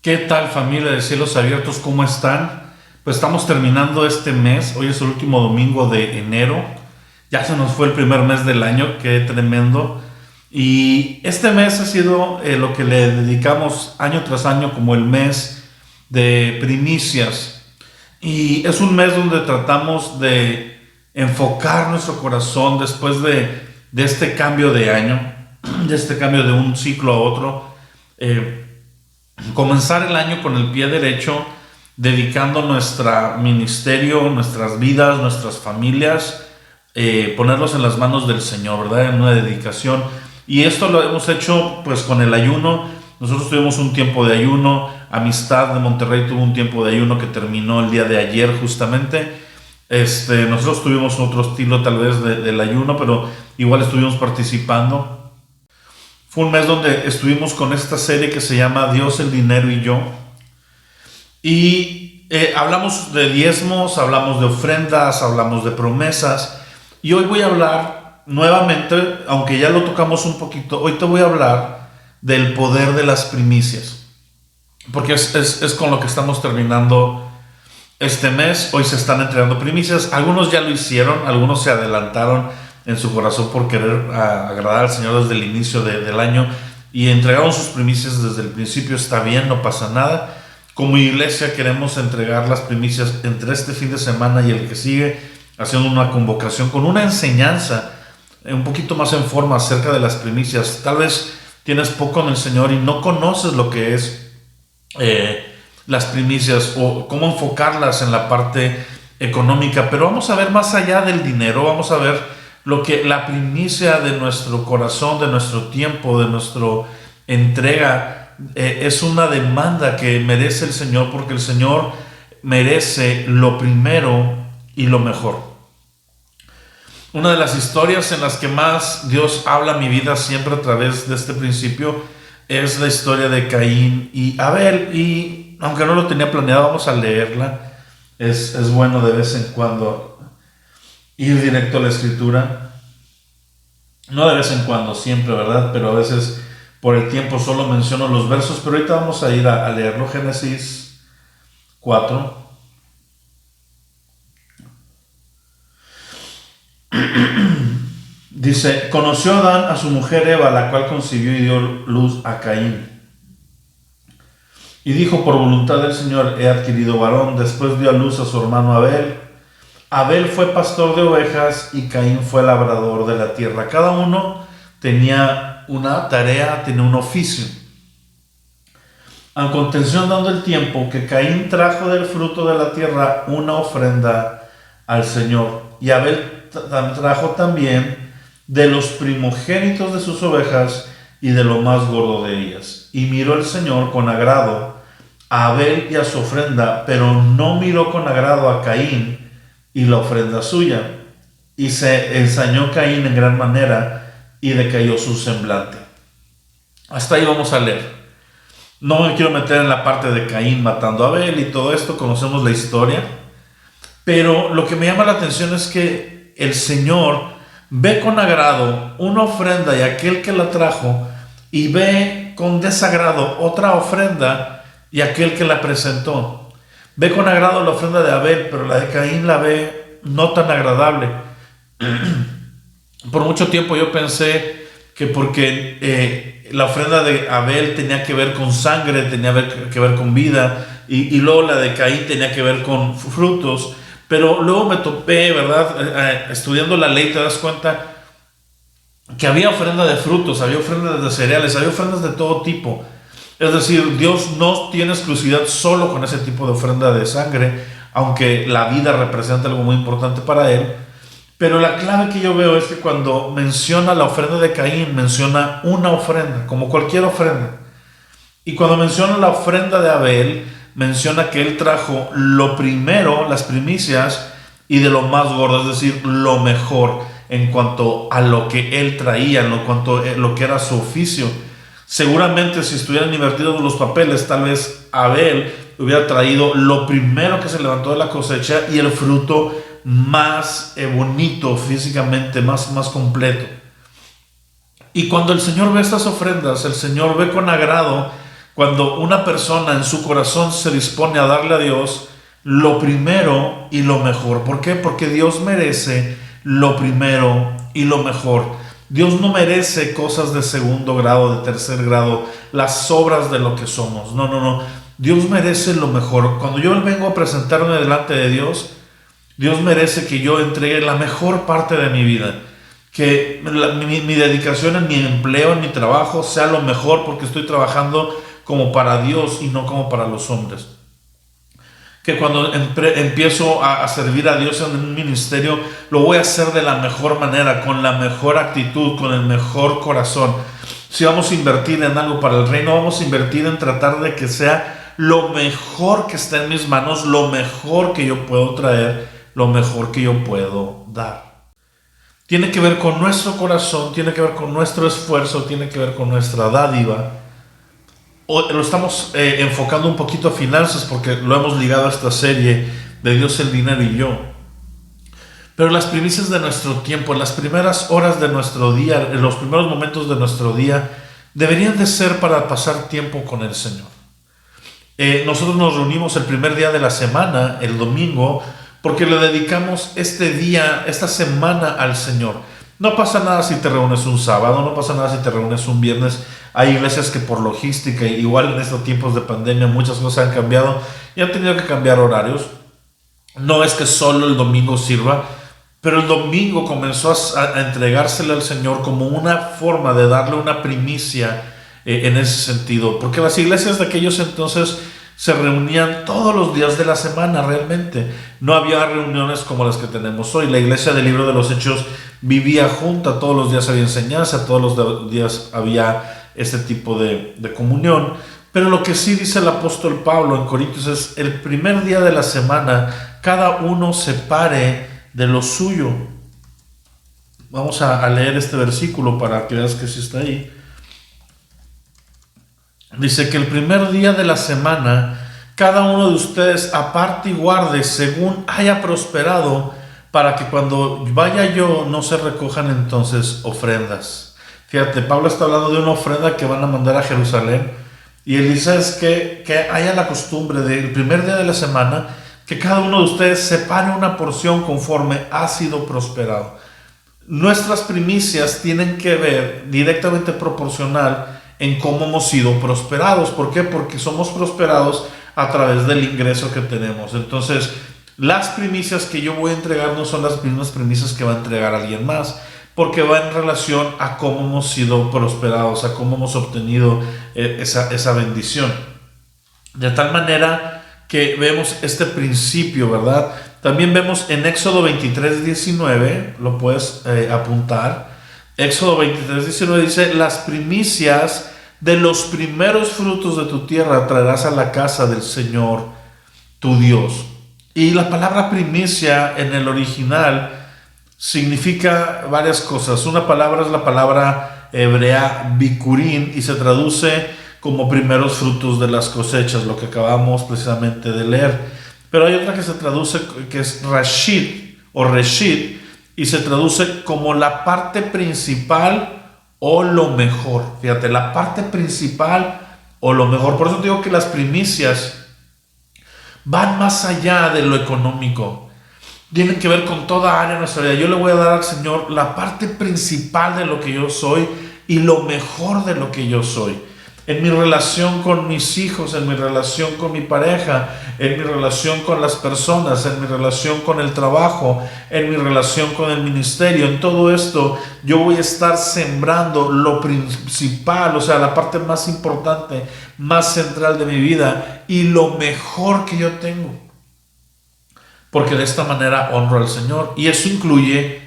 ¿Qué tal, familia de Cielos Abiertos? ¿Cómo están? Pues estamos terminando este mes. Hoy es el último domingo de enero. Ya se nos fue el primer mes del año. Qué tremendo. Y este mes ha sido lo que le dedicamos año tras año como el mes de primicias. Y es un mes donde tratamos de enfocar nuestro corazón después de este cambio de año, de este cambio de un ciclo a otro. Comenzar el año con el pie derecho, dedicando nuestro ministerio, nuestras vidas, nuestras familias, ponerlos en las manos del Señor, ¿verdad? En una dedicación. Y esto lo hemos hecho pues con el ayuno. Nosotros tuvimos un tiempo de ayuno. Amistad de Monterrey tuvo un tiempo de ayuno que terminó el día de ayer justamente. Nosotros tuvimos otro estilo tal vez del ayuno, pero igual estuvimos participando. Fue un mes donde estuvimos con esta serie que se llama Dios, el dinero y yo. Y hablamos de diezmos, hablamos de ofrendas, hablamos de promesas. Y hoy voy a hablar nuevamente, aunque ya lo tocamos un poquito, hoy te voy a hablar del poder de las primicias. Porque es con lo que estamos terminando este mes. Hoy se están entregando primicias. Algunos ya lo hicieron, algunos se adelantaron en su corazón por querer agradar al Señor desde el inicio del año y entregaron sus primicias desde el principio. Está bien, no pasa nada. Como iglesia queremos entregar las primicias entre este fin de semana y el que sigue, haciendo una convocación con una enseñanza un poquito más en forma acerca de las primicias. Tal vez tienes poco en el Señor y no conoces lo que es las primicias o cómo enfocarlas en la parte económica, pero vamos a ver más allá del dinero. Vamos a ver lo que la primicia de nuestro corazón, de nuestro tiempo, de nuestra entrega, es una demanda que merece el Señor, porque el Señor merece lo primero y lo mejor. Una de las historias en las que más Dios habla a mi vida siempre a través de este principio es la historia de Caín y Abel. Y aunque no lo tenía planeado, vamos a leerla. Es bueno de vez en cuando ir directo a la escritura. No de vez en cuando, siempre, ¿verdad? Pero a veces por el tiempo solo menciono los versos. Pero ahorita vamos a ir a leerlo. Génesis 4. Dice: conoció Adán a su mujer Eva, la cual concibió y dio luz a Caín. Y dijo: por voluntad del Señor he adquirido varón. Después dio a luz a su hermano Abel. Abel fue pastor de ovejas y Caín fue labrador de la tierra. Cada uno tenía una tarea, tenía un oficio. Aconteció andando el tiempo que Caín trajo del fruto de la tierra una ofrenda al Señor. Y Abel trajo también de los primogénitos de sus ovejas y de lo más gordo de ellas. Y miró el Señor con agrado a Abel y a su ofrenda, pero no miró con agrado a Caín y la ofrenda suya. Y se ensañó Caín en gran manera y decayó su semblante. Hasta ahí vamos a leer. No me quiero meter en la parte de Caín matando a Abel y todo esto, conocemos la historia. Pero lo que me llama la atención es que el Señor ve con agrado una ofrenda y aquel que la trajo, y ve con desagrado otra ofrenda y aquel que la presentó. Ve con agrado la ofrenda de Abel, pero la de Caín la ve no tan agradable. Por mucho tiempo yo pensé que porque la ofrenda de Abel tenía que ver con sangre, tenía que ver con vida, y luego la de Caín tenía que ver con frutos. Pero luego me topé, ¿verdad? Estudiando la ley te das cuenta que había ofrenda de frutos, había ofrendas de cereales, había ofrendas de todo tipo. Es decir, Dios no tiene exclusividad solo con ese tipo de ofrenda de sangre, aunque la vida representa algo muy importante para Él. Pero la clave que yo veo es que cuando menciona la ofrenda de Caín, menciona una ofrenda, como cualquier ofrenda. Y cuando menciona la ofrenda de Abel, menciona que él trajo lo primero, las primicias, y de lo más gordo, es decir, lo mejor en cuanto a lo que él traía, en cuanto a lo que era su oficio. Seguramente si estuvieran invertidos los papeles, tal vez Abel hubiera traído lo primero que se levantó de la cosecha y el fruto más bonito físicamente, más completo. Y cuando el Señor ve estas ofrendas, el Señor ve con agrado Cuando una persona en su corazón se dispone a darle a Dios lo primero y lo mejor. ¿Por qué? Porque Dios merece lo primero y lo mejor. Dios no merece cosas de segundo grado, de tercer grado, las sobras de lo que somos. No, no, no. Dios merece lo mejor. Cuando yo vengo a presentarme delante de Dios, Dios merece que yo entregue la mejor parte de mi vida. Que mi dedicación en mi empleo, en mi trabajo, sea lo mejor porque estoy trabajando como para Dios y no como para los hombres. Que cuando empiezo a servir a Dios en un ministerio, lo voy a hacer de la mejor manera, con la mejor actitud, con el mejor corazón. Si vamos a invertir en algo para el reino, vamos a invertir en tratar de que sea lo mejor que está en mis manos, lo mejor que yo puedo traer, lo mejor que yo puedo dar. Tiene que ver con nuestro corazón, tiene que ver con nuestro esfuerzo, tiene que ver con nuestra dádiva. Lo estamos enfocando un poquito a finanzas porque lo hemos ligado a esta serie de Dios, el dinero y yo. Pero las primicias de nuestro tiempo, en las primeras horas de nuestro día, en los primeros momentos de nuestro día, deberían de ser para pasar tiempo con el Señor. Nosotros nos reunimos el primer día de la semana, el domingo, porque le dedicamos este día, esta semana al Señor. No pasa nada si te reúnes un sábado, no pasa nada si te reúnes un viernes. Hay iglesias que por logística, igual en estos tiempos de pandemia, muchas cosas han cambiado y han tenido que cambiar horarios. No es que solo el domingo sirva, pero el domingo comenzó a entregársele al Señor como una forma de darle una primicia en ese sentido. Porque las iglesias de aquellos entonces se reunían todos los días de la semana realmente. No había reuniones como las que tenemos hoy. La iglesia del Libro de los Hechos vivía junta, todos los días había enseñanza, todos los días había este tipo de comunión. Pero lo que sí dice el apóstol Pablo en Corintios es: el primer día de la semana cada uno se pare de lo suyo. Vamos a leer este versículo para que veas que sí está ahí. Dice que el primer día de la semana cada uno de ustedes aparte y guarde según haya prosperado, para que cuando vaya yo no se recojan entonces ofrendas. Fíjate, Pablo está hablando de una ofrenda que van a mandar a Jerusalén, y él dice es que haya la costumbre del primer día de la semana que cada uno de ustedes separe una porción conforme ha sido prosperado. Nuestras primicias tienen que ver directamente proporcional en cómo hemos sido prosperados. ¿Por qué? Porque somos prosperados a través del ingreso que tenemos. Entonces, las primicias que yo voy a entregar no son las mismas primicias que va a entregar alguien más, porque va en relación a cómo hemos sido prosperados, a cómo hemos obtenido esa bendición. De tal manera que vemos este principio, ¿verdad? También vemos en Éxodo 23:19, lo puedes apuntar. Éxodo 23:19 dice: las primicias de los primeros frutos de tu tierra traerás a la casa del Señor tu Dios. Y la palabra primicia en el original significa varias cosas. Una palabra es la palabra hebrea bikurín y se traduce como primeros frutos de las cosechas, lo que acabamos precisamente de leer. Pero hay otra que se traduce, que es rashid o reshit, y se traduce como la parte principal o lo mejor. Fíjate, la parte principal o lo mejor. Por eso digo que las primicias van más allá de lo económico. Tienen que ver con toda área de nuestra vida. Yo le voy a dar al Señor la parte principal de lo que yo soy y lo mejor de lo que yo soy. En mi relación con mis hijos, en mi relación con mi pareja, en mi relación con las personas, en mi relación con el trabajo, en mi relación con el ministerio. En todo esto yo voy a estar sembrando lo principal, o sea, la parte más importante, más central de mi vida y lo mejor que yo tengo. Porque de esta manera honro al Señor. Y eso incluye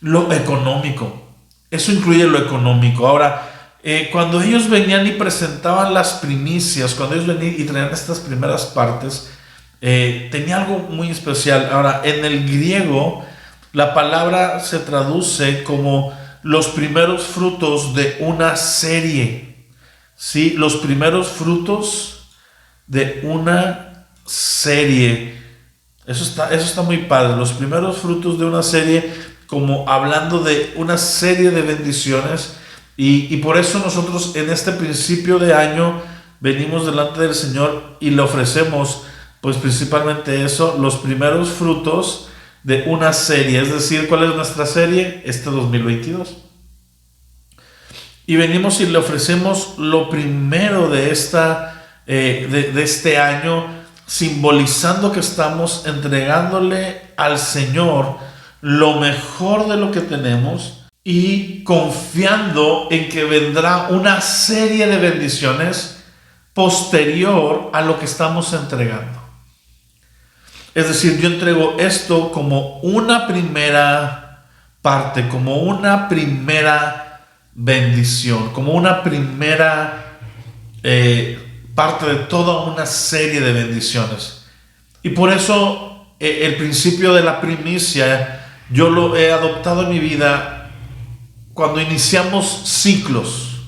lo económico. Eso incluye lo económico. Ahora, cuando ellos venían y presentaban las primicias, cuando ellos venían y traían estas primeras partes, tenía algo muy especial. Ahora, en el griego, la palabra se traduce como los primeros frutos de una serie. ¿Sí? Los primeros frutos de una serie. Eso está muy padre. Los primeros frutos de una serie, como hablando de una serie de bendiciones. Y por eso nosotros en este principio de año venimos delante del Señor y le ofrecemos, pues principalmente eso, los primeros frutos de una serie. Es decir, ¿cuál es nuestra serie? Este 2022. Y venimos y le ofrecemos lo primero de este año, simbolizando que estamos entregándole al Señor lo mejor de lo que tenemos y confiando en que vendrá una serie de bendiciones posterior a lo que estamos entregando. Es decir, yo entrego esto como una primera parte, como una primera bendición, como una primera parte de toda una serie de bendiciones. Y por eso el principio de la primicia yo lo he adoptado en mi vida cuando iniciamos ciclos.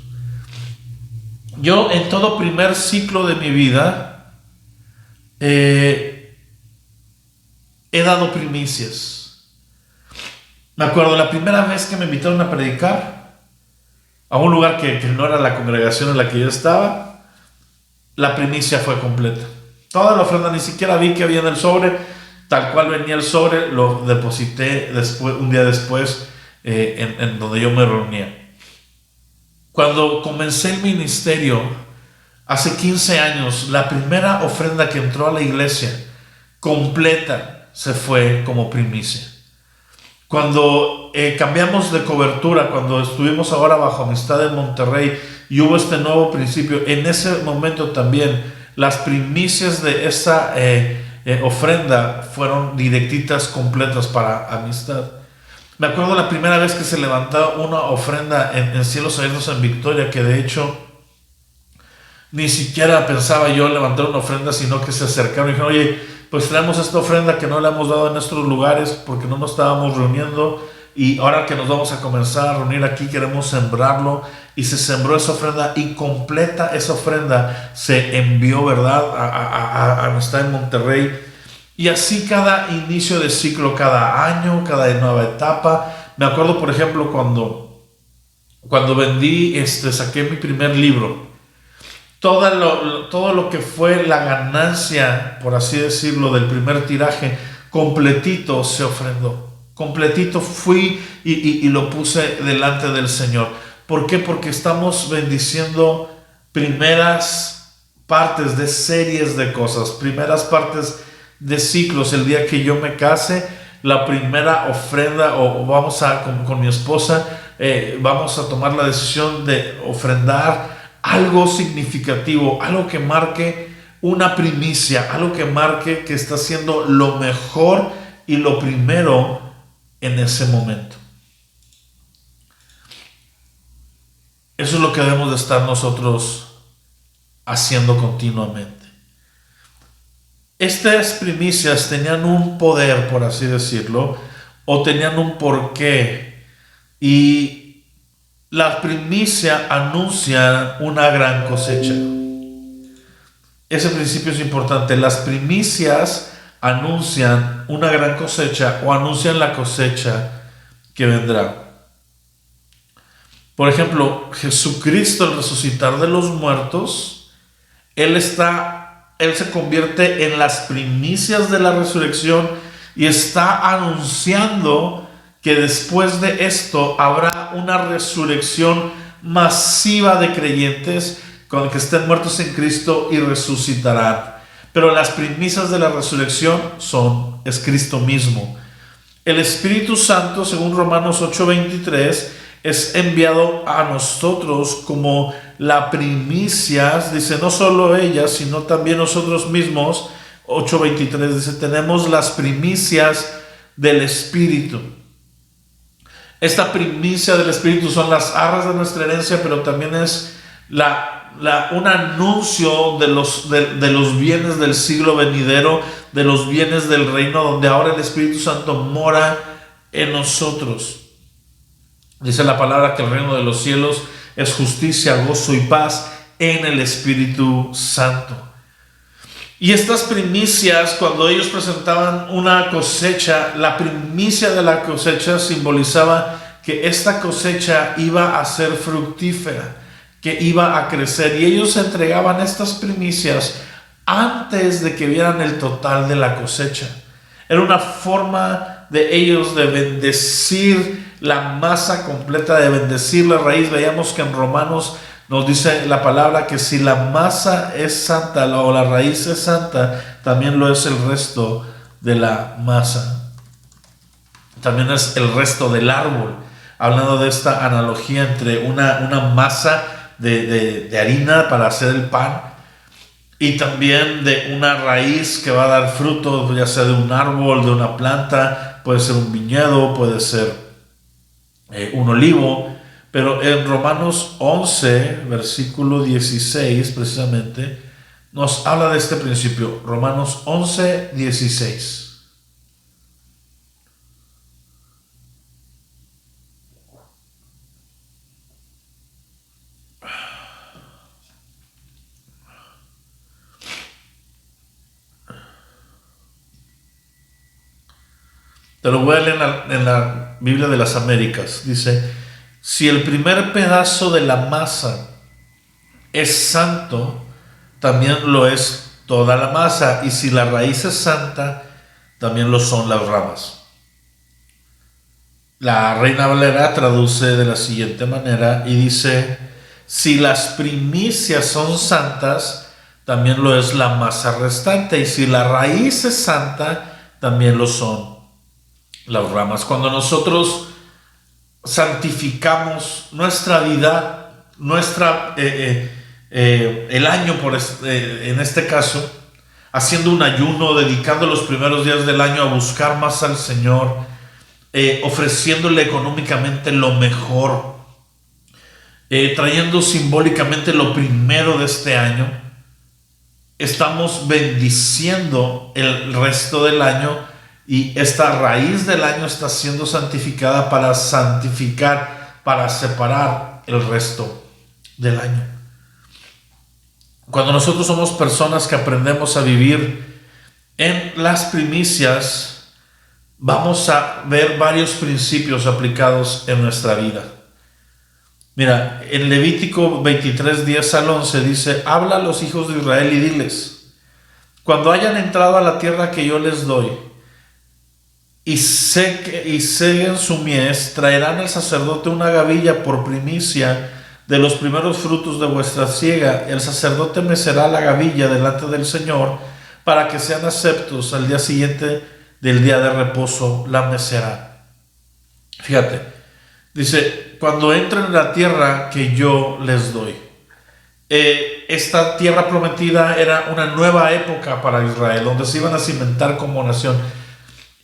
Yo en todo primer ciclo de mi vida he dado primicias. Me acuerdo la primera vez que me invitaron a predicar a un lugar que no era la congregación en la que yo estaba. La primicia fue completa. Toda la ofrenda, ni siquiera vi que había en el sobre. Tal cual venía el sobre, lo deposité después, un día después en donde yo me reunía. Cuando comencé el ministerio, hace 15 años, la primera ofrenda que entró a la iglesia completa se fue como primicia. Cuando cambiamos de cobertura, cuando estuvimos ahora bajo Amistad en Monterrey y hubo este nuevo principio, en ese momento también las primicias de esa ofrenda fueron directitas completas para Amistad. Me acuerdo la primera vez que se levantó una ofrenda en Cielos Abiertos en Victoria, que de hecho ni siquiera pensaba yo levantar una ofrenda, sino que se acercaron y dijeron, oye, pues traemos esta ofrenda que no le hemos dado en nuestros lugares porque no nos estábamos reuniendo y ahora que nos vamos a comenzar a reunir aquí queremos sembrarlo. Y se sembró esa ofrenda y completa esa ofrenda se envió, ¿verdad?, a Amistad en Monterrey. Y así cada inicio de ciclo, cada año, cada nueva etapa. Me acuerdo, por ejemplo, cuando vendí, saqué mi primer libro. Todo lo que fue la ganancia, por así decirlo, del primer tiraje, completito se ofrendó. Completito fui y lo puse delante del Señor. ¿Por qué? Porque estamos bendiciendo primeras partes de series de cosas, primeras partes de ciclos. El día que yo me case, la primera ofrenda, o con mi esposa, vamos a tomar la decisión de ofrendar algo significativo, algo que marque una primicia, algo que marque que está haciendo lo mejor y lo primero en ese momento. Eso es lo que debemos de estar nosotros haciendo continuamente. Estas primicias tenían un poder, por así decirlo, o tenían un porqué. Y la primicia anuncia una gran cosecha. Ese principio es importante. Las primicias anuncian una gran cosecha o anuncian la cosecha que vendrá. Por ejemplo, Jesucristo al resucitar de los muertos, Él se convierte en las primicias de la resurrección y está anunciando que después de esto habrá una resurrección masiva de creyentes con que estén muertos en Cristo y resucitarán. Pero las primicias de la resurrección es Cristo mismo. El Espíritu Santo, según Romanos 8:23, es enviado a nosotros como la primicia, dice, no solo ella, sino también nosotros mismos. 8:23 dice, tenemos las primicias del Espíritu. Esta primicia del Espíritu son las arras de nuestra herencia, pero también es un anuncio de los bienes del siglo venidero, de los bienes del reino, donde ahora el Espíritu Santo mora en nosotros. Dice la palabra que el reino de los cielos es justicia, gozo y paz en el Espíritu Santo. Y estas primicias, cuando ellos presentaban una cosecha, la primicia de la cosecha simbolizaba que esta cosecha iba a ser fructífera, que iba a crecer, y ellos entregaban estas primicias antes de que vieran el total de la cosecha. Era una forma de ellos de bendecir la masa completa, de bendecir la raíz. Veíamos que en Romanos nos dice la palabra que si la masa es santa o la raíz es santa, también lo es el resto de la masa. También es el resto del árbol. Hablando de esta analogía entre una masa de harina para hacer el pan, y también de una raíz que va a dar fruto, ya sea de un árbol, de una planta, puede ser un viñedo, puede ser un olivo. Pero en Romanos 11, versículo 16, precisamente, nos habla de este principio. Romanos 11, 16. Te lo voy a leer en la Biblia de las Américas. Dice: si el primer pedazo de la masa es santo, también lo es toda la masa. Y si la raíz es santa, también lo son las ramas. La Reina Valera traduce de la siguiente manera y dice: si las primicias son santas, también lo es la masa restante. Y si la raíz es santa, también lo son las ramas. Cuando nosotros santificamos nuestra vida, el año en este caso, haciendo un ayuno, dedicando los primeros días del año a buscar más al Señor, ofreciéndole económicamente lo mejor, trayendo simbólicamente lo primero de este año, estamos bendiciendo el resto del año. Y esta raíz del año está siendo santificada para santificar, para separar el resto del año. Cuando nosotros somos personas que aprendemos a vivir en las primicias, vamos a ver varios principios aplicados en nuestra vida. Mira, en Levítico 23, 10 al 11 dice: habla a los hijos de Israel y diles: cuando hayan entrado a la tierra que yo les doy, y seguen su mies, traerán al sacerdote una gavilla por primicia de los primeros frutos de vuestra siega. El sacerdote mecerá la gavilla delante del Señor para que sean aceptos. Al día siguiente del día de reposo la mecerá. Fíjate, dice: cuando entren en la tierra que yo les doy. Esta tierra prometida era una nueva época para Israel, donde se iban a cimentar como nación.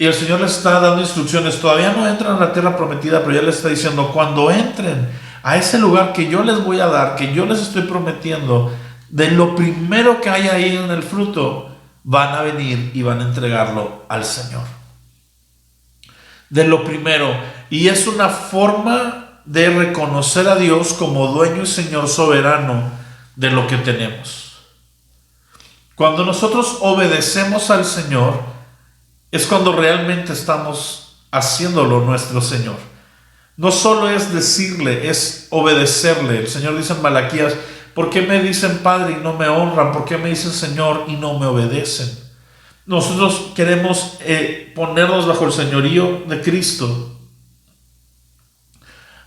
Y el Señor les está dando instrucciones. Todavía no entran a la tierra prometida, pero ya les está diciendo: cuando entren a ese lugar que yo les voy a dar, que yo les estoy prometiendo, de lo primero que hay ahí en el fruto, van a venir y van a entregarlo al Señor. De lo primero. Y es una forma de reconocer a Dios como dueño y Señor soberano de lo que tenemos. Cuando nosotros obedecemos al Señor, es cuando realmente estamos haciéndolo nuestro Señor. No solo es decirle, es obedecerle. El Señor dice en Malaquías: ¿por qué me dicen Padre y no me honran? ¿Por qué me dicen Señor y no me obedecen? Nosotros queremos ponernos bajo el señorío de Cristo.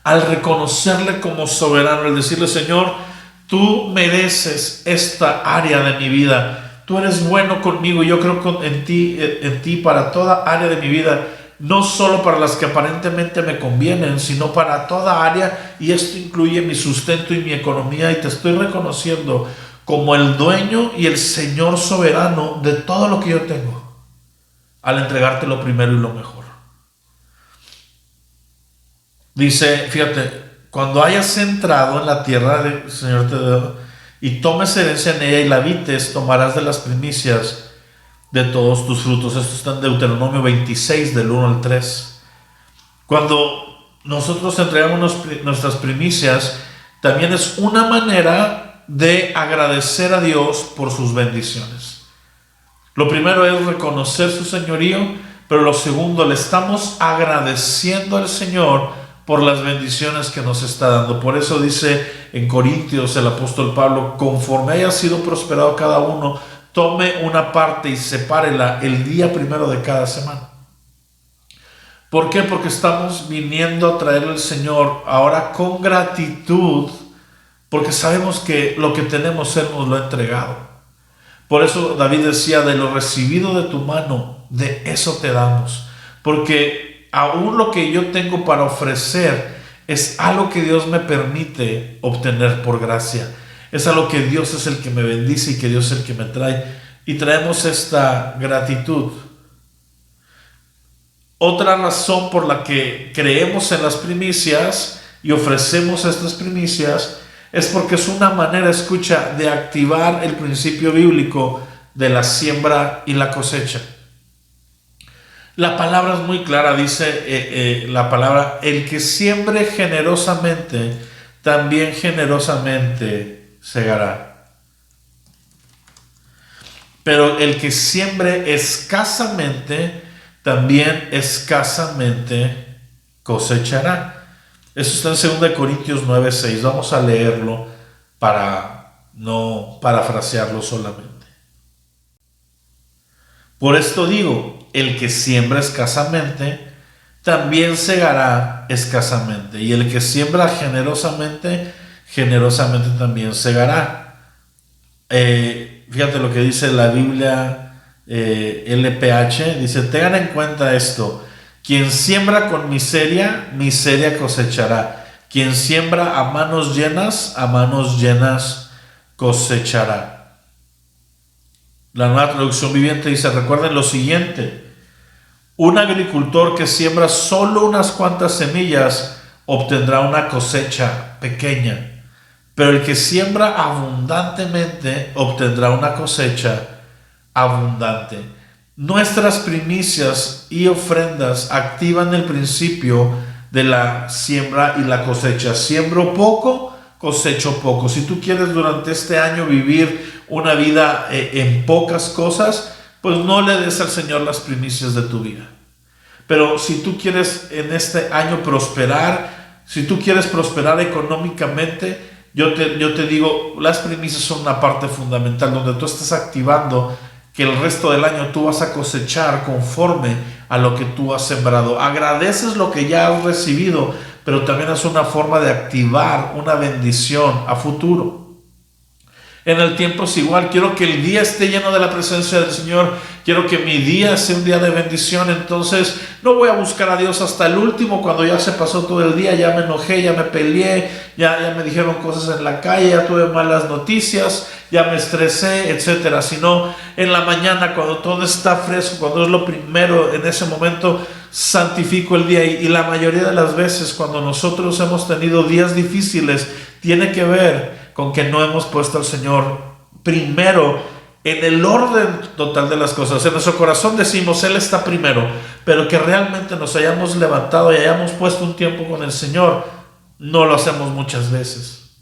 Al reconocerle como soberano, al decirle: Señor, tú mereces esta área de mi vida. Tú eres bueno conmigo y yo creo en ti para toda área de mi vida, no solo para las que aparentemente me convienen, sino para toda área, y esto incluye mi sustento y mi economía, y te estoy reconociendo como el dueño y el Señor soberano de todo lo que yo tengo, al entregarte lo primero y lo mejor. Dice, fíjate: cuando hayas entrado en la tierra del Señor te da, y tomes herencia en ella y la habites, tomarás de las primicias de todos tus frutos. Esto está en Deuteronomio 26, del 1 al 3. Cuando nosotros entregamos nuestras primicias, también es una manera de agradecer a Dios por sus bendiciones. Lo primero es reconocer su señorío, pero lo segundo, le estamos agradeciendo al Señor por las bendiciones que nos está dando. Por eso dice en Corintios el apóstol Pablo, conforme haya sido prosperado cada uno, tome una parte y sepárela el día primero de cada semana. ¿Por qué? Porque estamos viniendo a traerle al Señor ahora con gratitud, porque sabemos que lo que tenemos Él nos lo ha entregado. Por eso David decía, de lo recibido de tu mano, de eso te damos. Porque aún lo que yo tengo para ofrecer es algo que Dios me permite obtener por gracia. Es algo que Dios es el que me bendice y que Dios es el que me trae. Y traemos esta gratitud. Otra razón por la que creemos en las primicias y ofrecemos estas primicias es porque es una manera, escucha, de activar el principio bíblico de la siembra y la cosecha. La palabra es muy clara, dice la palabra, el que siembre generosamente, también generosamente segará. Pero el que siembre escasamente, también escasamente cosechará. Eso está en 2 Corintios 9:6. Vamos a leerlo para no parafrasearlo solamente. Por esto digo, el que siembra escasamente, también segará escasamente. Y el que siembra generosamente, generosamente también segará. Fíjate lo que dice la Biblia LPH. Dice, tengan en cuenta esto. Quien siembra con miseria, miseria cosechará. Quien siembra a manos llenas cosechará. La Nueva Traducción Viviente dice, recuerden lo siguiente, un agricultor que siembra solo unas cuantas semillas obtendrá una cosecha pequeña, pero el que siembra abundantemente obtendrá una cosecha abundante. Nuestras primicias y ofrendas activan el principio de la siembra y la cosecha. Siembro poco, cosecho poco. Si tú quieres durante este año vivir una vida en pocas cosas, pues no le des al Señor las primicias de tu vida. Pero si tú quieres en este año prosperar, si tú quieres prosperar económicamente, yo te digo, las primicias son una parte fundamental donde tú estás activando que el resto del año tú vas a cosechar conforme a lo que tú has sembrado. Agradeces lo que ya has recibido, pero también es una forma de activar una bendición a futuro. En el tiempo es igual. Quiero que el día esté lleno de la presencia del Señor. Quiero que mi día sea un día de bendición. Entonces no voy a buscar a Dios hasta el último, cuando ya se pasó todo el día, ya me enojé, ya me peleé, ya me dijeron cosas en la calle, ya tuve malas noticias, ya me estresé, etcétera. Sino en la mañana, cuando todo está fresco, cuando es lo primero, en ese momento santifico el día. Y la mayoría de las veces cuando nosotros hemos tenido días difíciles, tiene que ver con que no hemos puesto al Señor primero en el orden total de las cosas. En nuestro corazón decimos, Él está primero, pero que realmente nos hayamos levantado y hayamos puesto un tiempo con el Señor, no lo hacemos muchas veces.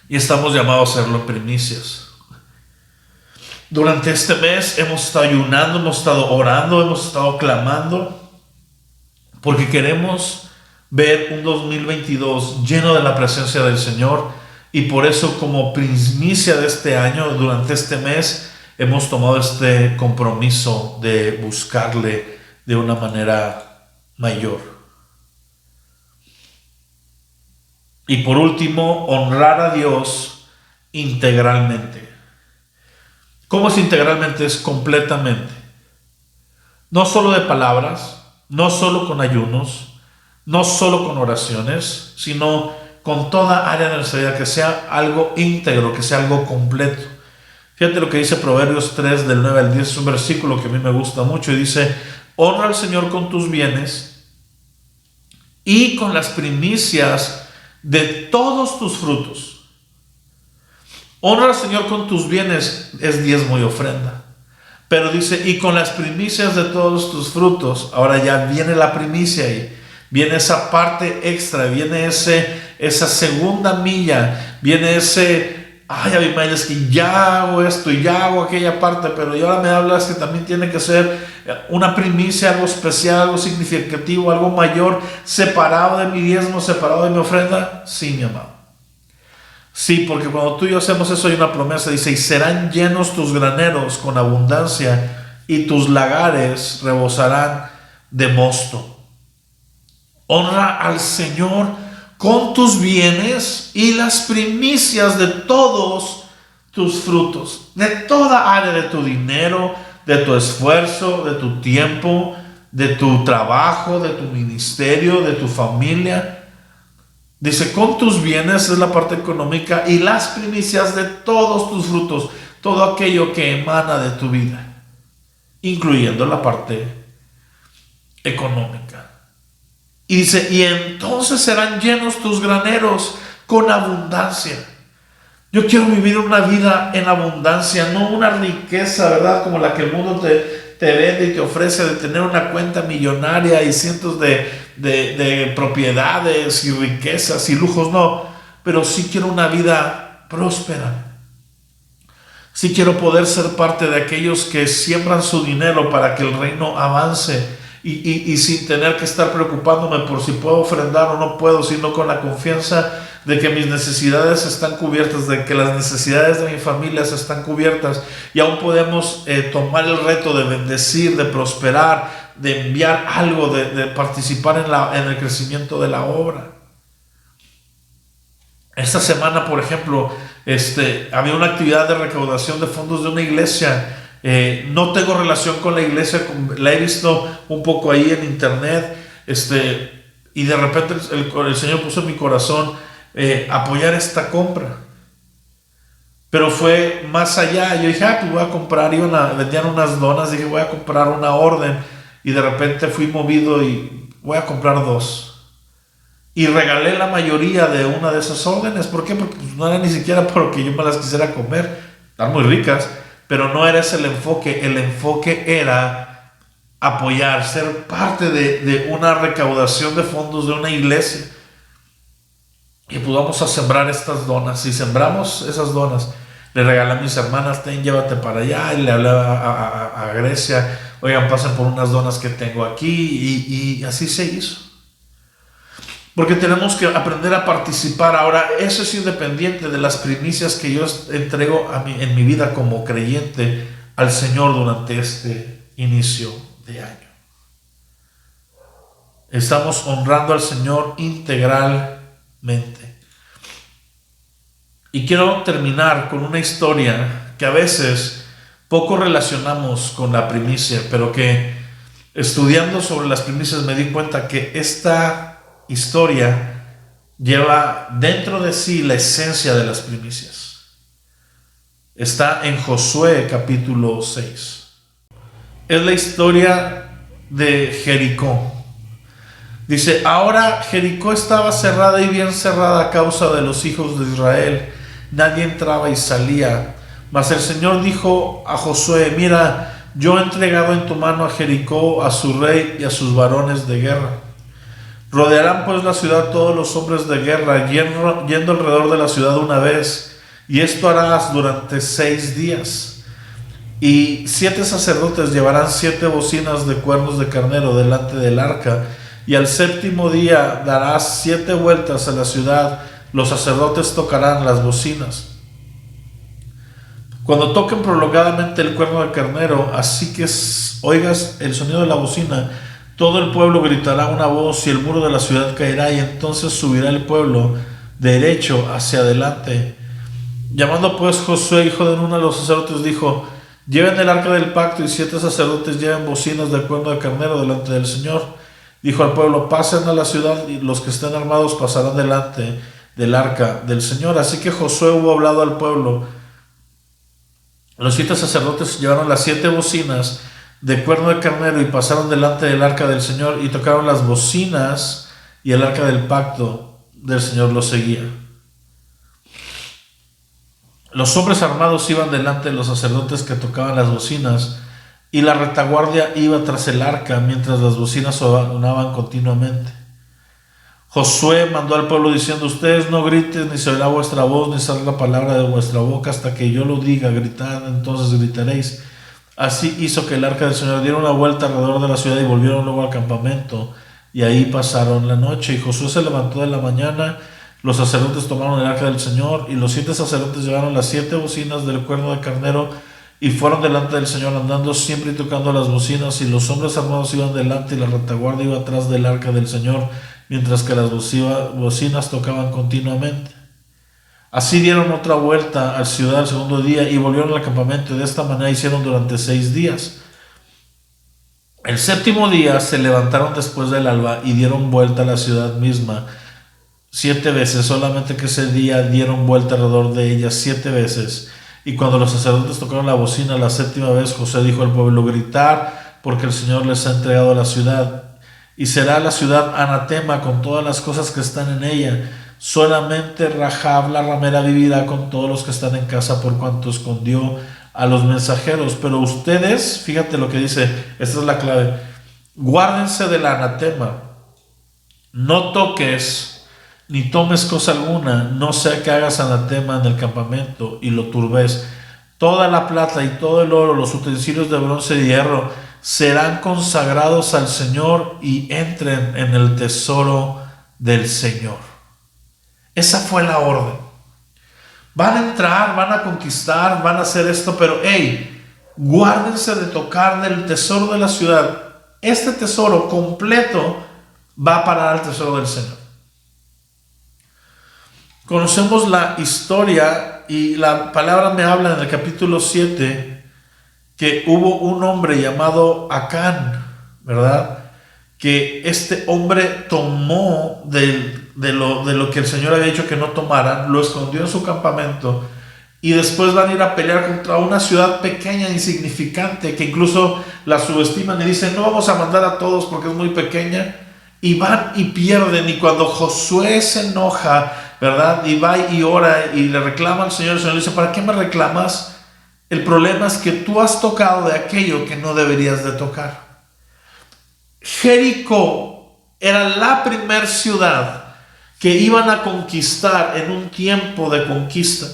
Y estamos llamados a hacerlo en primicias. Durante este mes hemos estado ayunando, hemos estado orando, hemos estado clamando, porque queremos ver un 2022 lleno de la presencia del Señor. Y por eso, como primicia de este año, durante este mes, hemos tomado este compromiso de buscarle de una manera mayor. Y por último, honrar a Dios integralmente. ¿Cómo es integralmente? Es completamente. No solo de palabras, no solo con ayunos, no solo con oraciones, sino con toda área de nuestra vida, que sea algo íntegro, que sea algo completo. Fíjate lo que dice Proverbios 3, del 9 al 10, es un versículo que a mí me gusta mucho, y dice, honra al Señor con tus bienes y con las primicias de todos tus frutos. Honra al Señor con tus bienes es diezmo y ofrenda. Pero dice, y con las primicias de todos tus frutos, ahora ya viene la primicia y viene esa parte extra, viene esa segunda milla, viene ese ay Abimael, es que ya hago esto y ya hago aquella parte, pero y ahora me hablas que también tiene que ser una primicia, algo especial, algo significativo, algo mayor, separado de mi diezmo, separado de mi ofrenda. Sí, mi amado. Sí, porque cuando tú y yo hacemos eso hay una promesa, dice, y serán llenos tus graneros con abundancia y tus lagares rebosarán de mosto. Honra al Señor con tus bienes y las primicias de todos tus frutos, de toda área de tu dinero, de tu esfuerzo, de tu tiempo, de tu trabajo, de tu ministerio, de tu familia. Dice, con tus bienes es la parte económica y las primicias de todos tus frutos, todo aquello que emana de tu vida, incluyendo la parte económica. Y dice, y entonces serán llenos tus graneros con abundancia. Yo quiero vivir una vida en abundancia, no una riqueza, ¿verdad? Como la que el mundo te vende y te ofrece, de tener una cuenta millonaria y cientos de propiedades y riquezas y lujos, no. Pero sí quiero una vida próspera. Sí quiero poder ser parte de aquellos que siembran su dinero para que el reino avance. Y sin tener que estar preocupándome por si puedo ofrendar o no puedo, sino con la confianza de que mis necesidades están cubiertas, de que las necesidades de mi familia están cubiertas, y aún podemos tomar el reto de bendecir, de prosperar, de enviar algo, de participar en el crecimiento de la obra. Esta semana, por ejemplo, había una actividad de recaudación de fondos de una iglesia. No tengo relación con la iglesia, la he visto un poco ahí en internet, y de repente el Señor puso en mi corazón apoyar esta compra. Pero fue más allá. Yo dije, pues voy a comprar, vendían unas donas, dije, voy a comprar una orden, y de repente fui movido y voy a comprar 2. Y regalé la mayoría de una de esas órdenes. ¿Por qué? Porque pues, no era ni siquiera porque yo me las quisiera comer, están muy ricas. Pero no era ese el enfoque era apoyar, ser parte de una recaudación de fondos de una iglesia. Y pues vamos a sembrar estas donas. Si sembramos esas donas, le regalé a mis hermanas, llévate para allá, y le hablé a Grecia, oigan, pasen por unas donas que tengo aquí, y así se hizo. Porque tenemos que aprender a participar. Ahora, eso es independiente de las primicias que yo entrego en mi vida como creyente al Señor durante este inicio de año. Estamos honrando al Señor integralmente. Y quiero terminar con una historia que a veces poco relacionamos con la primicia, pero que estudiando sobre las primicias me di cuenta que esta historia lleva dentro de sí la esencia de las primicias. Está en Josué capítulo 6. Es la historia de Jericó. Dice, ahora Jericó estaba cerrada y bien cerrada a causa de los hijos de Israel. Nadie entraba y salía. Mas el Señor dijo a Josué, mira, yo he entregado en tu mano a Jericó, a su rey y a sus varones de guerra. Rodearán pues la ciudad todos los hombres de guerra, yendo alrededor de la ciudad una vez, y esto harás durante 6 días. Y 7 sacerdotes llevarán 7 bocinas de cuernos de carnero delante del arca, y al 7º día darás 7 vueltas a la ciudad. Los sacerdotes tocarán las bocinas. Cuando toquen prolongadamente el cuerno de carnero, así que oigas el sonido de la bocina, todo el pueblo gritará una voz y el muro de la ciudad caerá, y entonces subirá el pueblo derecho hacia adelante. Llamando pues Josué, hijo de Nun, a los sacerdotes, dijo, lleven el arca del pacto, y 7 sacerdotes lleven bocinas del cuerno de carnero delante del Señor. Dijo al pueblo, pasen a la ciudad, y los que estén armados pasarán delante del arca del Señor. Así que Josué hubo hablado al pueblo. Los 7 sacerdotes llevaron las 7 bocinas de cuerno de carnero y pasaron delante del arca del Señor y tocaron las bocinas, y el arca del pacto del Señor los seguía. Los hombres armados iban delante de los sacerdotes que tocaban las bocinas, y la retaguardia iba tras el arca mientras las bocinas sonaban continuamente. Josué mandó al pueblo diciendo: ustedes no griten, ni se oirá vuestra voz, ni salga palabra de vuestra boca hasta que yo lo diga. Gritad, entonces gritaréis. Así hizo que el arca del Señor diera una vuelta alrededor de la ciudad y volvieron luego al campamento. Y ahí pasaron la noche. Y Josué se levantó de la mañana. Los sacerdotes tomaron el arca del Señor, y los 7 sacerdotes llevaron las 7 bocinas del cuerno de carnero y fueron delante del Señor andando siempre y tocando las bocinas, y los hombres armados iban delante y la retaguardia iba atrás del arca del Señor, mientras que las bocinas tocaban continuamente. Así dieron otra vuelta a la ciudad el segundo día y volvieron al campamento, y de esta manera hicieron durante 6 días. El séptimo día se levantaron después del alba y dieron vuelta a la ciudad misma 7 veces, solamente que ese día dieron vuelta alrededor de ella 7 veces. Y cuando los sacerdotes tocaron la bocina la 7ª vez, José dijo al pueblo: gritar, porque el Señor les ha entregado la ciudad. Y será la ciudad anatema con todas las cosas que están en ella. Solamente Rahab la ramera vivirá con todos los que están en casa, por cuanto escondió a los mensajeros. Pero ustedes, fíjate lo que dice, esta es la clave: guárdense del anatema, no toques ni tomes cosa alguna, no sea que hagas anatema en el campamento y lo turbes. Toda la plata y todo el oro, los utensilios de bronce y hierro serán consagrados al Señor y entren en el tesoro del Señor. Esa fue la orden. Van a entrar, van a conquistar, van a hacer esto, pero guárdense de tocar del tesoro de la ciudad. Este tesoro completo va a parar al tesoro del Señor. Conocemos la historia y la palabra me habla en el capítulo 7 que hubo un hombre llamado Acán, ¿verdad? Que este hombre tomó de lo que el Señor había dicho que no tomaran, lo escondió en su campamento, y después van a ir a pelear contra una ciudad pequeña, insignificante, que incluso la subestiman y dicen: no vamos a mandar a todos porque es muy pequeña, y van y pierden. Y cuando Josué se enoja, ¿verdad?, y va y ora y le reclama al Señor, el Señor le dice: ¿para qué me reclamas? El problema es que tú has tocado de aquello que no deberías de tocar. Jericó era la primer ciudad que iban a conquistar en un tiempo de conquista.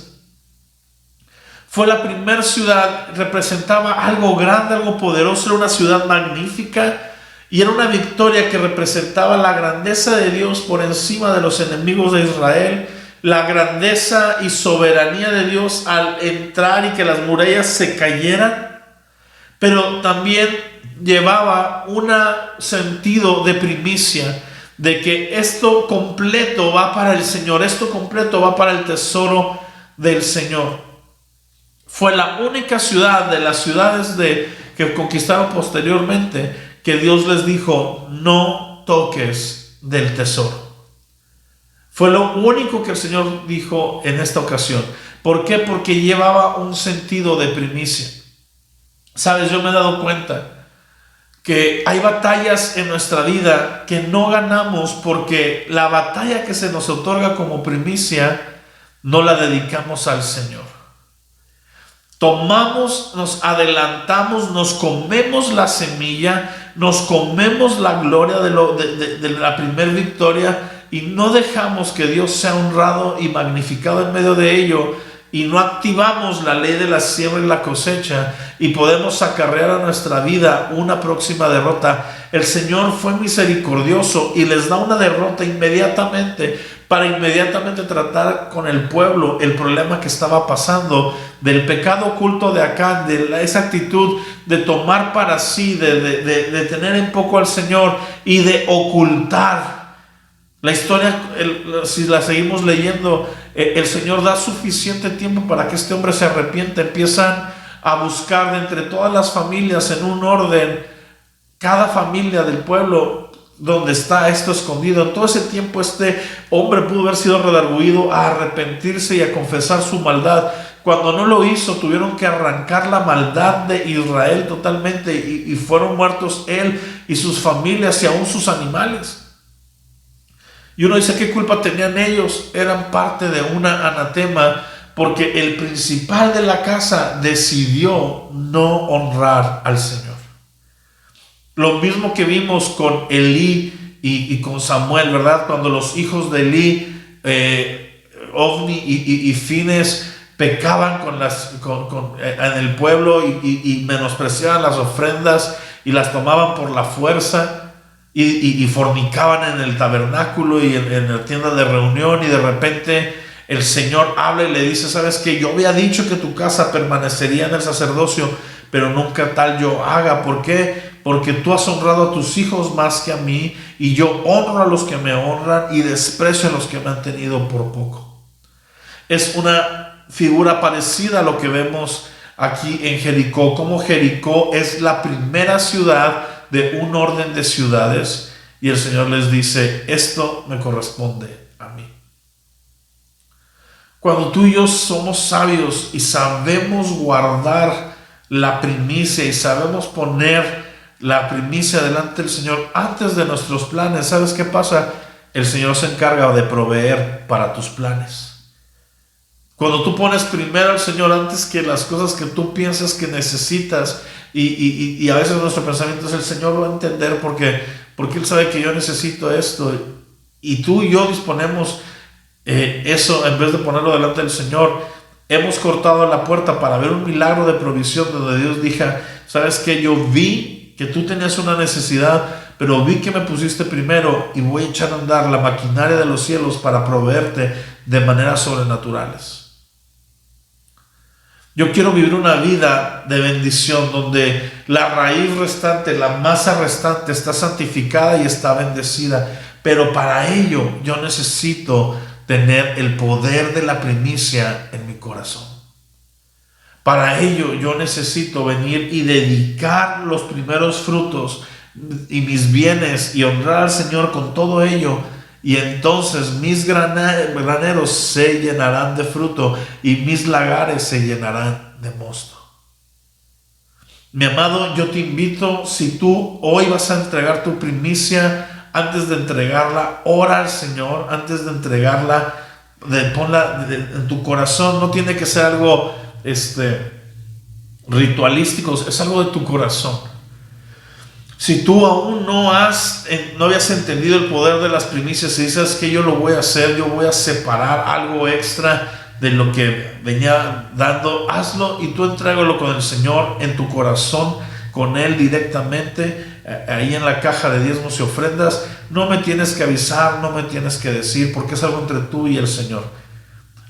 Fue la primera ciudad, representaba algo grande, algo poderoso, era una ciudad magnífica. Y era una victoria que representaba la grandeza de Dios por encima de los enemigos de Israel, la grandeza y soberanía de Dios al entrar y que las murallas se cayeran, pero también llevaba un sentido de primicia, de que esto completo va para el Señor, esto completo va para el tesoro del Señor. Fue la única ciudad de las ciudades que conquistaron posteriormente que Dios les dijo: no toques del tesoro. Fue lo único que el Señor dijo en esta ocasión. ¿Por qué? Porque llevaba un sentido de primicia. Sabes, yo me he dado cuenta que hay batallas en nuestra vida que no ganamos porque la batalla que se nos otorga como primicia no la dedicamos al Señor. Tomamos, nos adelantamos, nos comemos la semilla, nos comemos la gloria de la primer victoria y no dejamos que Dios sea honrado y magnificado en medio de ello, y no activamos la ley de la siembra y la cosecha y podemos acarrear a nuestra vida una próxima derrota. El Señor fue misericordioso y les da una derrota inmediatamente, para inmediatamente tratar con el pueblo el problema que estaba pasando, del pecado oculto de Acán, de esa actitud de tomar para sí, de tener en poco al Señor y de ocultar. La historia, si la seguimos leyendo, el Señor da suficiente tiempo para que este hombre se arrepienta. Empiezan a buscar de entre todas las familias en un orden, cada familia del pueblo donde está esto escondido. En todo ese tiempo este hombre pudo haber sido redarguido a arrepentirse y a confesar su maldad. Cuando no lo hizo, tuvieron que arrancar la maldad de Israel totalmente, y fueron muertos él y sus familias y aún sus animales. Y uno dice: ¿qué culpa tenían ellos? Eran parte de una anatema, porque el principal de la casa decidió no honrar al Señor. Lo mismo que vimos con Elí y con Samuel, ¿verdad? Cuando los hijos de Elí, Ofni y Fines, pecaban en el pueblo y menospreciaban las ofrendas y las tomaban por la fuerza y fornicaban en el tabernáculo y en la tienda de reunión, y de repente el Señor habla y le dice: ¿sabes qué? Yo había dicho que tu casa permanecería en el sacerdocio, pero nunca tal yo haga. ¿Por qué? Porque tú has honrado a tus hijos más que a mí, y yo honro a los que me honran y desprecio a los que me han tenido por poco. Es una figura parecida a lo que vemos aquí en Jericó, como Jericó es la primera ciudad de un orden de ciudades, y el Señor les dice: esto me corresponde a mí. Cuando tú y yo somos sabios y sabemos guardar la primicia y sabemos poner la primicia delante del Señor antes de nuestros planes, ¿sabes qué pasa? El Señor se encarga de proveer para tus planes. Cuando tú pones primero al Señor antes que las cosas que tú piensas que necesitas, y a veces nuestro pensamiento es: el Señor lo va a entender porque Él sabe que yo necesito esto, y tú y yo disponemos eso en vez de ponerlo delante del Señor. Hemos cortado la puerta para ver un milagro de provisión donde Dios diga: ¿sabes qué? Yo vi que tú tenías una necesidad, pero vi que me pusiste primero, y voy a echar a andar la maquinaria de los cielos para proveerte de maneras sobrenaturales. Yo quiero vivir una vida de bendición donde la raíz restante, la masa restante está santificada y está bendecida, pero para ello yo necesito tener el poder de la primicia en mi corazón. Para ello yo necesito venir y dedicar los primeros frutos y mis bienes y honrar al Señor con todo ello, y entonces mis graneros se llenarán de fruto y mis lagares se llenarán de mosto. Mi amado, yo te invito, si tú hoy vas a entregar tu primicia, antes de entregarla, ora al Señor. Antes de entregarla, ponla en tu corazón. No tiene que ser algo ritualístico, es algo de tu corazón. Si tú aún no habías entendido el poder de las primicias y dices que yo lo voy a hacer, yo voy a separar algo extra de lo que venía dando, hazlo y tú entrégalo con el Señor en tu corazón, con Él directamente, ahí en la caja de diezmos y ofrendas. No me tienes que avisar, no me tienes que decir, porque es algo entre tú y el Señor.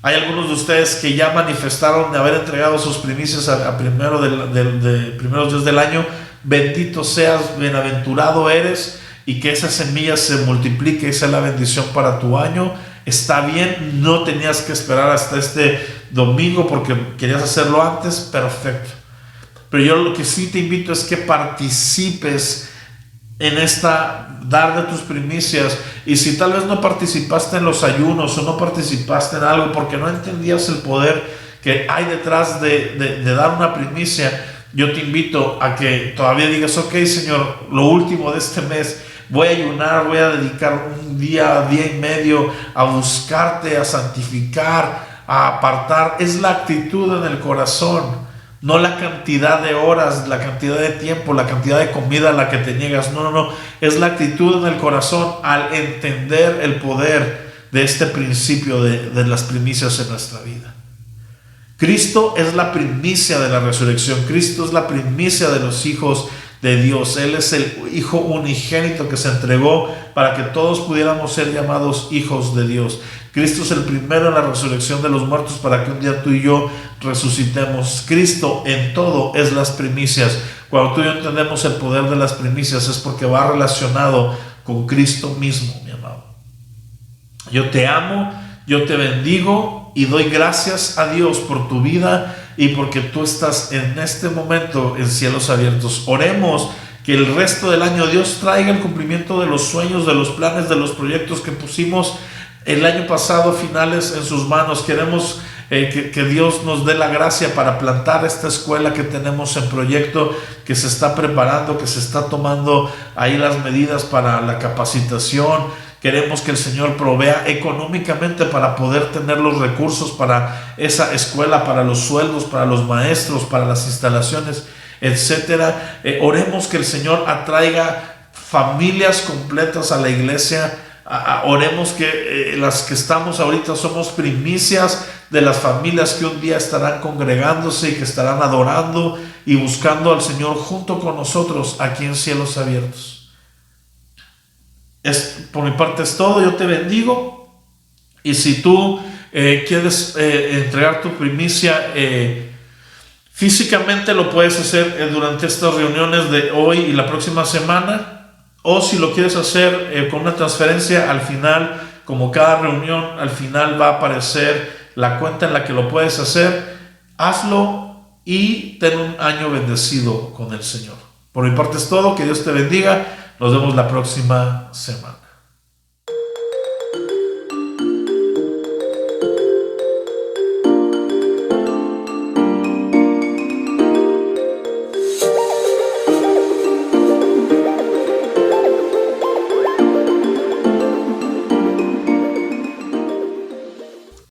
Hay algunos de ustedes que ya manifestaron de haber entregado sus primicias a primeros días del año. Bendito seas, bienaventurado eres, y que esa semilla se multiplique y sea la bendición para tu año. Está bien, no tenías que esperar hasta este domingo porque querías hacerlo antes, perfecto. Pero yo lo que sí te invito es que participes en dar de tus primicias. Y si tal vez no participaste en los ayunos o no participaste en algo porque no entendías el poder que hay detrás de dar una primicia, yo te invito a que todavía digas: ok, Señor, lo último de este mes voy a ayunar, voy a dedicar un día y medio a buscarte, a santificar, a apartar. Es la actitud en el corazón, no la cantidad de horas, la cantidad de tiempo, la cantidad de comida a la que te niegas. No, es la actitud en el corazón al entender el poder de este principio de las primicias en nuestra vida. Cristo es la primicia de la resurrección. Cristo es la primicia de los hijos de Dios. Él es el Hijo unigénito que se entregó para que todos pudiéramos ser llamados hijos de Dios. Cristo es el primero en la resurrección de los muertos para que un día tú y yo resucitemos. Cristo en todo es las primicias. Cuando tú y yo entendemos el poder de las primicias, es porque va relacionado con Cristo mismo, mi amado. Yo te amo, yo te bendigo y doy gracias a Dios por tu vida y porque tú estás en este momento en cielos abiertos. Oremos que el resto del año Dios traiga el cumplimiento de los sueños, de los planes, de los proyectos que pusimos el año pasado finales en sus manos. Queremos que Dios nos dé la gracia para plantar esta escuela que tenemos en proyecto, que se está preparando, que se está tomando ahí las medidas para la capacitación. Queremos que el Señor provea económicamente para poder tener los recursos para esa escuela, para los sueldos, para los maestros, para las instalaciones, etcétera. Oremos que el Señor atraiga familias completas a la iglesia. Oremos que las que estamos ahorita somos primicias de las familias que un día estarán congregándose y que estarán adorando y buscando al Señor junto con nosotros aquí en Cielos Abiertos. Por mi parte es todo. Yo te bendigo, y si tú quieres entregar tu primicia físicamente, lo puedes hacer durante estas reuniones de hoy y la próxima semana. O si lo quieres hacer con una transferencia, al final, como cada reunión, al final va a aparecer la cuenta en la que lo puedes hacer. Hazlo y ten un año bendecido con el Señor. Por mi parte es todo. Que Dios te bendiga. Nos vemos la próxima semana.